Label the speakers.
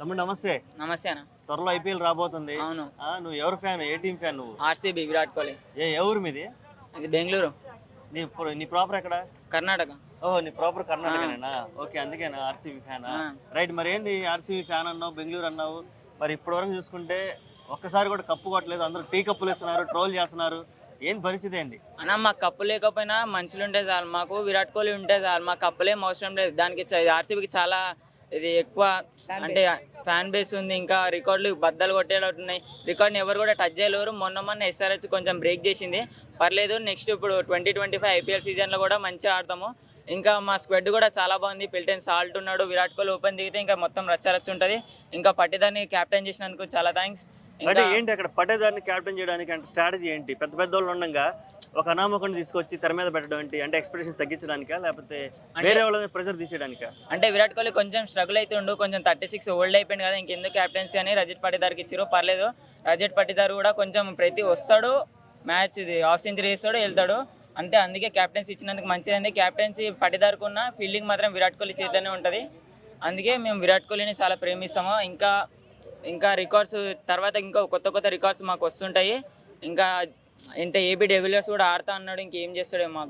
Speaker 1: తమ్ముడు నమస్తే.
Speaker 2: నమస్తే అన్న.
Speaker 1: త్వరలో ఐపీఎల్ రాబోతుంది.
Speaker 2: అవును.
Speaker 1: నువ్వు ఎవరు ఫ్యాన్? ఏ టీం ఫ్యాన్ నువ్వు?
Speaker 2: ఆర్సీబీ, విరాట్ కోహ్లీ.
Speaker 1: ఏ ఊరు మీది?
Speaker 2: ఇది బెంగళూరు,
Speaker 1: నీ ప్రాపర్ ఎక్కడ?
Speaker 2: కర్ణాటక.
Speaker 1: ఓహో, నీ ప్రాపర్ కర్ణాటకనేనా? ఓకే, అందుకేనా ఆర్సీబీ ఫ్యాన్?
Speaker 2: ఆ.
Speaker 1: రైట్. మరి ఏంది ఆర్సీబీ ఫ్యాన్ అన్నావు, బెంగళూరు అన్నావు, మరి ఇప్పటి వరకు చూసుకుంటే ఒక్కసారి కూడా కప్పు కొట్టలేదు. అందరూ టీ కప్పులు ఇస్తున్నారు, ట్రోల్ చేస్తున్నారు. ఏం పరిస్థితి ఏంటి
Speaker 2: అన్న, మాకు కప్పు లేకపోయినా మనుషులు ఉంటే చాలు, మాకు విరాట్ కోహ్లీ ఉంటే చాలు, మాకు కప్పులేం అవసరం లేదు. దానికి ఆర్సీబీకి చాలా ఇది ఎక్కువ అంటే ఫ్యాన్ బేస్ ఉంది. ఇంకా రికార్డులు బద్దలు కొట్టేటట్టు ఉన్నాయి. రికార్డ్ని ఎవరు కూడా టచ్ చేయలేరు. మొన్న ఎస్ఆర్హెచ్ కొంచెం బ్రేక్ చేసింది, పర్లేదు. నెక్స్ట్ ఇప్పుడు 2025 ఐపీఎల్ సీజన్లో కూడా మంచిగా ఆడతాము. ఇంకా మా స్క్వాడ్ కూడా చాలా బాగుంది. పిల్టెన్ సాల్ట్ ఉన్నాడు, విరాట్ కోహ్లీ ఓపెన్ దిగితే ఇంకా మొత్తం రచ్చరచ్చ ఉంటుంది. ఇంకా పట్టిదాన్ని క్యాప్టెన్ చేసినందుకు చాలా థ్యాంక్స్.
Speaker 1: అంటే ఏంటి అక్కడ పట్టేదారిని క్యాప్టెన్ చేయడానికి అంటే స్ట్రాటజీ ఏంటి? పెద్ద పెద్ద వాళ్ళు ఉండగా ఒక అనామకుని తీసుకొచ్చి తెర మీద పెట్టడం ఏంటి? అంటే ఎక్స్పెక్టేషన్ తగ్గించడానికా, లేకపోతే వేరే వాళ్ళ మీద ప్రెషర్ తీసేయడానికా?
Speaker 2: అంటే విరాట్ కోహ్లీ కొంచెం స్ట్రగుల్ అయితే ఉండు, కొంచెం 36 ఓల్డ్ అయిపోయింది కదా, ఇంకెందుకు క్యాప్టెన్సీ అని రజత్ పాటీదార్కి ఇచ్చారు. పర్లేదు, రజత్ పాటీదార్ కూడా కొంచెం ప్రతి వస్తాడు, మ్యాచ్ ఇది హాఫ్ సెంచరీ వేస్తాడు, వెళ్తాడు అంతే. అందుకే క్యాప్టెన్సీ ఇచ్చినందుకు మంచిది. క్యాప్టెన్సీ పాటీదార్కు ఉన్న ఫీల్డింగ్ మాత్రం విరాట్ కోహ్లీ చేతిలోనే ఉంటుంది. అందుకే మేము విరాట్ కోహ్లీని చాలా ప్రేమిస్తాము. ఇంకా రికార్డ్స్ తర్వాత ఇంకా కొత్త రికార్డ్స్ మాకు వస్తుంటాయి. ఇంకా అంటే ఏబీ డెవిలియర్స్ కూడా ఆడుతా అన్నాడు, ఇంకేం చేస్తాడో మాకు